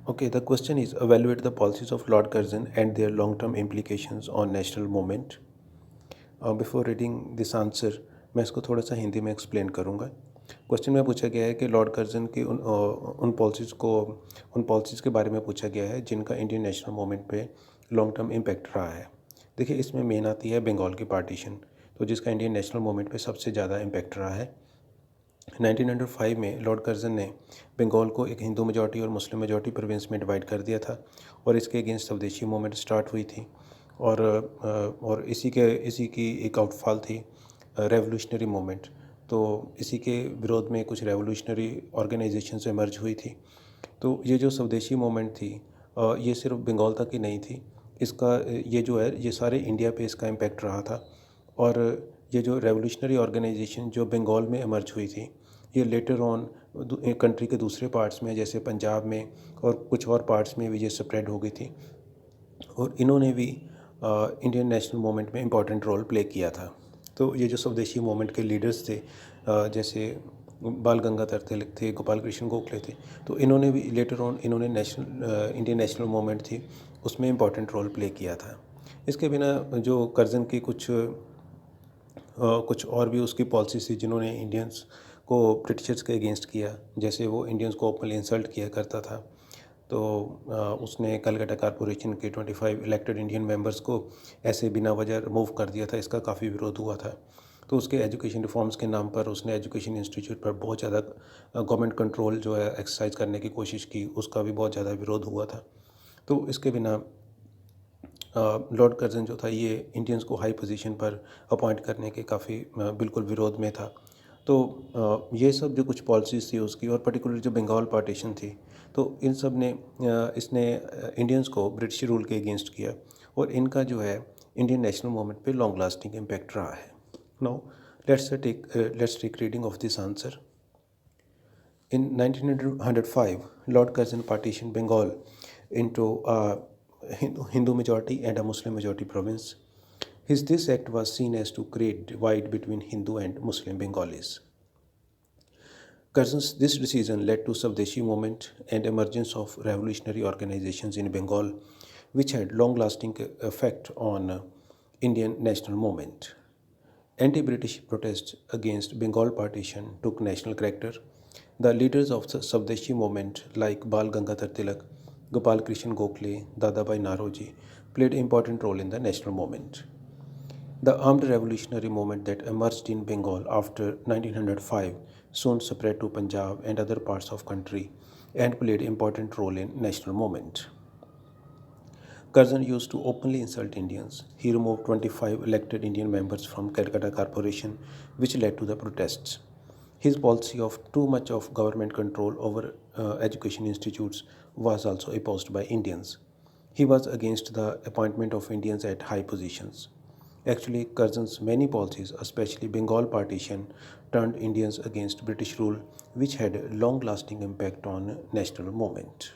Okay, the question is evaluate the policies of Lord Curzon and their long-term implications on national movement. Before reading this answer मैं इसको थोड़ा सा हिंदी में explain करूँगा। Question में पूछा गया है कि लॉर्ड कर्जन की उन पॉलिसीज़ के बारे में पूछा गया है जिनका इंडियन नेशनल मूवमेंट पे लॉन्ग टर्म इम्पैक्ट रहा है। देखिए, इसमें मेन आती है बंगाल की पार्टीशन, तो जिसका इंडियन नेशनल मूवमेंट पे सबसे ज़्यादा इम्पैक्ट रहा है। 1905 में लॉर्ड कर्जन ने बंगाल को एक हिंदू मेजॉरिटी और मुस्लिम मेजॉरिटी प्रोविंस में डिवाइड कर दिया था और इसके अगेंस्ट स्वदेशी मूवमेंट स्टार्ट हुई थी और इसी की एक आउटफॉल थी रेवोल्यूशनरी मूवमेंट। तो इसी के विरोध में कुछ रेवोल्यूशनरी ऑर्गेनाइजेशंस इमर्ज हुई थी। तो ये जो स्वदेशी मूवमेंट थी ये सिर्फ बंगाल तक ही नहीं थी, इसका ये जो है ये सारे इंडिया पे इसका इम्पैक्ट रहा था। और ये जो रेवोल्यूशनरी ऑर्गेनाइजेशन जो बंगाल में इमर्ज हुई थी, ये लेटर ऑन कंट्री के दूसरे पार्ट्स में जैसे पंजाब में और कुछ और पार्ट्स में भी ये स्प्रेड हो गई थी और इन्होंने भी इंडियन नेशनल मूवमेंट में इम्पॉर्टेंट रोल प्ले किया था। तो ये जो स्वदेशी मूवमेंट के लीडर्स थे जैसे बाल गंगाधर तिलक थे, गोपाल कृष्ण गोखले थे, तो इन्होंने भी लेटर ऑन इन्होंने इंडियन नेशनल मूवमेंट थी उसमें इम्पॉर्टेंट रोल प्ले किया था। इसके बिना जो कर्जन की कुछ और भी उसकी पॉलिसीज थी जिन्होंने इंडियंस को ब्रिटिशर्स के अगेंस्ट किया, जैसे वो इंडियंस को ओपनली इंसल्ट किया करता था। तो उसने कलकत्ता कॉरपोरेशन के 25 इलेक्टेड इंडियन मेंबर्स को ऐसे बिना वजह रिमूव कर दिया था, इसका काफ़ी विरोध हुआ था। तो उसके एजुकेशन रिफॉर्म्स के नाम पर उसने एजुकेशन इंस्टीट्यूट पर बहुत ज़्यादा गवर्नमेंट कंट्रोल जो है एक्सरसाइज करने की कोशिश की, उसका भी बहुत ज़्यादा विरोध हुआ था। तो इसके बिना लॉर्ड कर्जन जो था ये इंडियंस को हाई पोजीशन पर अपॉइंट करने के काफ़ी बिल्कुल विरोध में था। तो ये सब जो कुछ पॉलिसीज़ थी उसकी और पर्टिकुलर जो बंगाल पार्टीशन थी, तो इन सब ने इसने इंडियंस को ब्रिटिश रूल के अगेंस्ट किया और इनका जो है इंडियन नेशनल मूवमेंट पे लॉन्ग लास्टिंग इम्पैक्ट रहा है। Now let's take reading of this answer. In 1905, Lord Curzon partitioned Bengal into a Hindu majority and a Muslim majority province. This act was seen as to create divide between Hindu and Muslim Bengalis. Curzon's this decision led to Swadeshi movement and emergence of revolutionary organizations in Bengal, which had long-lasting effect on Indian national movement. Anti-British protests against Bengal partition took national character. The leaders of the Swadeshi movement like Bal Gangadhar Tilak, Gopal Krishan Gokhale, Dadabhai Naoroji played an important role in the national movement. The armed revolutionary movement that emerged in Bengal after 1905 soon spread to Punjab and other parts of country and played an important role in national movement. Curzon used to openly insult Indians. He removed 25 elected Indian members from Calcutta Corporation, which led to the protests. His policy of too much of government control over education institutes was also opposed by Indians. He was against the appointment of Indians at high positions. Actually, Curzon's many policies, especially Bengal partition, turned Indians against British rule, which had a long-lasting impact on national movement.